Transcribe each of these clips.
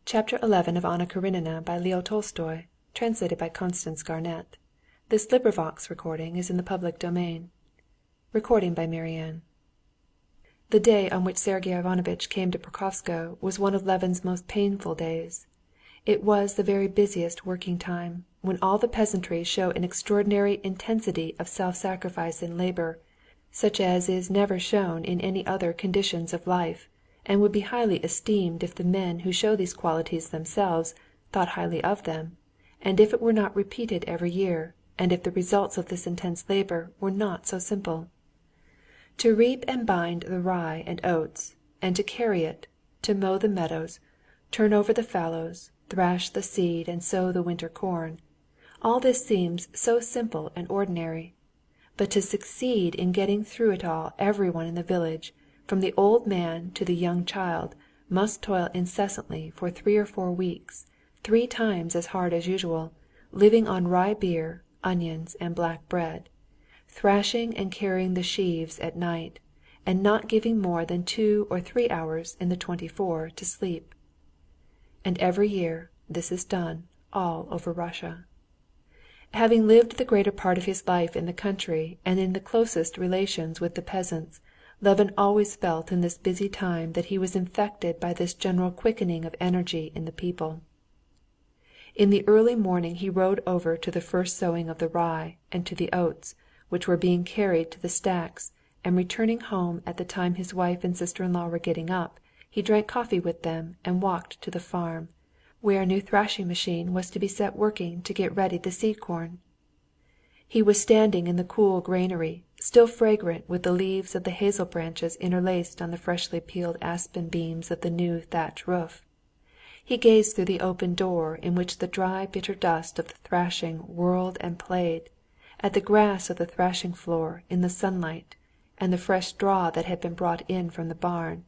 Chapter 11 of Anna Karenina by Leo Tolstoy, translated by Constance Garnett. This recording is in the public domain. The day on which Sergey Ivanovitch came to Pokrovskoe was one of Levin's most painful days. It was the very busiest working time, when all the peasantry show an extraordinary intensity of self-sacrifice in labor, such as is never shown in any other conditions of life, and would be highly esteemed if the men who show these qualities themselves thought highly of them, and if it were not repeated every year, and if the results of this intense labor were not so simple. To reap and bind the rye and oats, and to carry it, to mow the meadows, turn over the fallows, thrash the seed and sow the winter corn, all this seems so simple and ordinary. But to succeed in getting through it all, everyone in the village, from the old man to the young child, must toil incessantly for 3 or 4 weeks, 3 times as hard as usual, living on rye beer, onions, and black bread, thrashing and carrying the sheaves at night, and not giving more than 2 or 3 hours in the 24 to sleep. And every year this is done all over Russia. Having lived the greater part of his life in the country and in the closest relations with the peasants, Levin always felt in this busy time that he was infected by this general quickening of energy in the people. In the early morning he rode over to the first sowing of the rye and to the oats, which were being carried to the stacks, and returning home at the time his wife and sister-in-law were getting up, he drank coffee with them and walked to the farm, where a new thrashing machine was to be set working to get ready the seed corn. He was standing in the cool granary, still fragrant with the leaves of the hazel branches interlaced on the freshly peeled aspen beams of the new thatch roof. He gazed through the open door in which the dry bitter dust of the thrashing whirled and played, at the grass of the thrashing floor in the sunlight, and the fresh straw that had been brought in from the barn,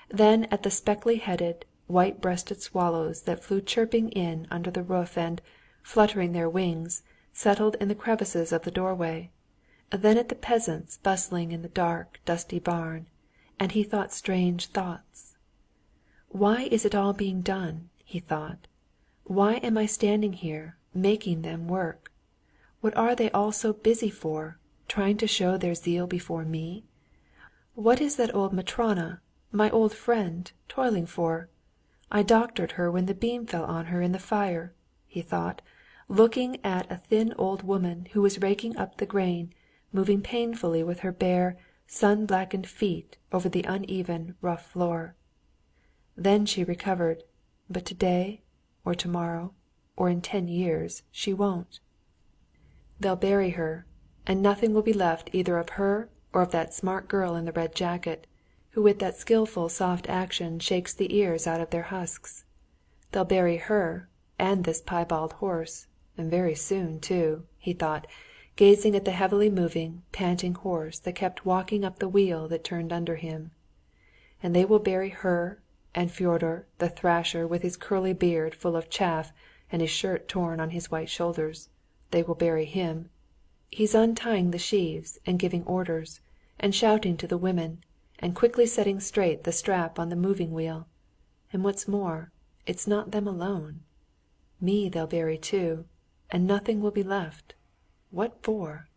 then at the speckly-headed, white-breasted swallows that flew chirping in under the roof and, fluttering their wings, settled in the crevices of the doorway, then at the peasants bustling in the dark, dusty barn, and he thought strange thoughts. "Why is it all being done?" he thought. "Why am I standing here, making them work? What are they all so busy for, trying to show their zeal before me? What is that old Matrona, my old friend, toiling for? I doctored her when the beam fell on her in the fire," he thought, looking at a thin old woman who was raking up the grain, moving painfully with her bare, sun-blackened feet over the uneven, rough floor. Then she recovered, but today, or tomorrow, or in 10 years, she won't. They'll bury her, and nothing will be left either of her or of that smart girl in the red jacket, who with that skillful soft action shakes the ears out of their husks. They'll bury her, and this piebald horse, and very soon too, he thought, gazing at the heavily moving, panting horse that kept walking up the wheel that turned under him. And they will bury her, and Fyodor, the thrasher, with his curly beard full of chaff and his shirt torn on his white shoulders. They will bury him. He's untying the sheaves and giving orders, and shouting to the women, and quickly setting straight the strap on the moving wheel. And what's more, it's not them alone. Me they'll bury too, and nothing will be left. What for?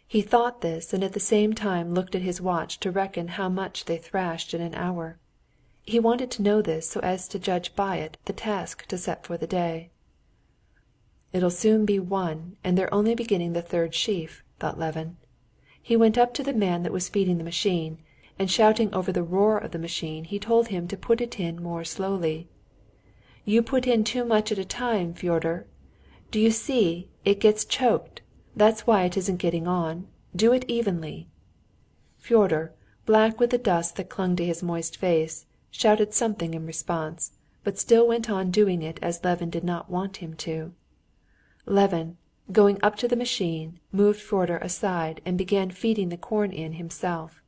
He thought this, and at the same time looked at his watch to reckon how much they thrashed in an hour. He wanted to know this so as to judge by it the task to set for the day. "It'll soon be 1, and they're only beginning the 3rd sheaf," thought Levin. He went up to the man that was feeding the machine, and shouting over the roar of the machine, he told him to put it in more slowly. "You put in too much at a time, Fyodor. Do you see, it gets choked, that's why it isn't getting on. Do it evenly." Fyodor, black with the dust that clung to his moist face, shouted something in response, but still went on doing it as Levin did not want him to. Levin, going up to the machine, moved Fyodor aside and began feeding the corn in himself.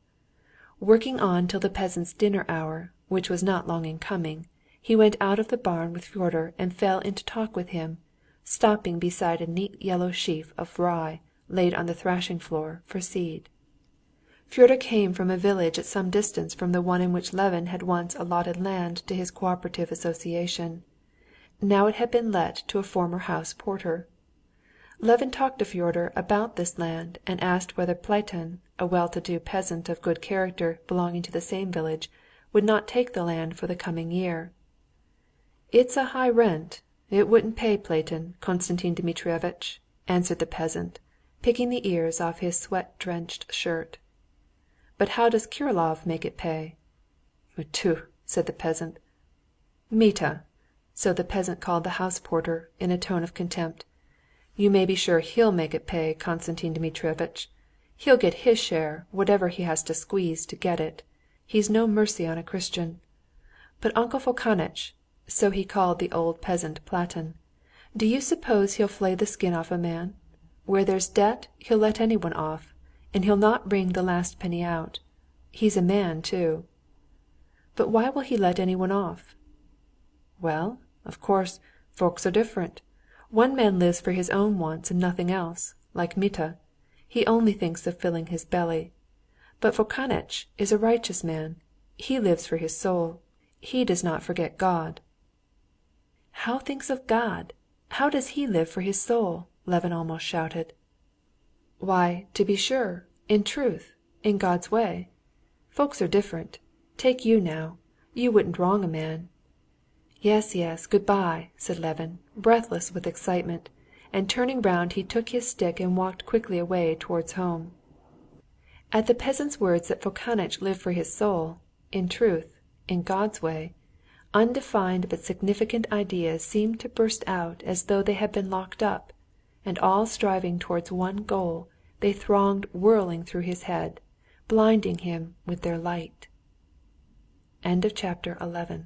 Working on till the peasants' dinner hour, which was not long in coming, he went out of the barn with Fyodor and fell into talk with him, stopping beside a neat yellow sheaf of rye laid on the thrashing floor for seed. Fyodor came from a village at some distance from the one in which Levin had once allotted land to his cooperative association. Now it had been let to a former house porter. Levin talked to Fyodor about this land, and asked whether Platon, a well-to-do peasant of good character belonging to the same village, would not take the land for the coming year. "It's a high rent. It wouldn't pay Platon, Konstantin Dmitrievitch," answered the peasant, picking the ears off his sweat-drenched shirt. "But how does Kirillov make it pay?" "Tu!" said the peasant. "Mita!" so the peasant called the house porter, in a tone of contempt. "You may be sure he'll make it pay, Konstantin Dmitrievitch. He'll get his share, whatever he has to squeeze to get it. He's no mercy on a Christian. But Uncle Fokanitch," so he called the old peasant Platon, "do you suppose he'll flay the skin off a man? Where there's debt, he'll let anyone off, and he'll not wring the last penny out. He's a man, too." "But why will he let anyone off?" "Well, of course, folks are different. One man lives for his own wants and nothing else, like Mita. He only thinks of filling his belly. But Fokanitch is a righteous man. He lives for his soul. He does not forget God." "How thinks of God? How does he live for his soul?" Levin almost shouted. "Why, to be sure, in truth, in God's way. Folks are different. Take you now. You wouldn't wrong a man." "Yes, yes, good‐bye," said Levin, breathless with excitement, and turning round he took his stick and walked quickly away towards home. At the peasant's words that Fokanitch lived for his soul, in truth, in God's way, undefined but significant ideas seemed to burst out as though they had been locked up, and all striving towards one goal, they thronged whirling through his head, blinding him with their light. Chapter 12.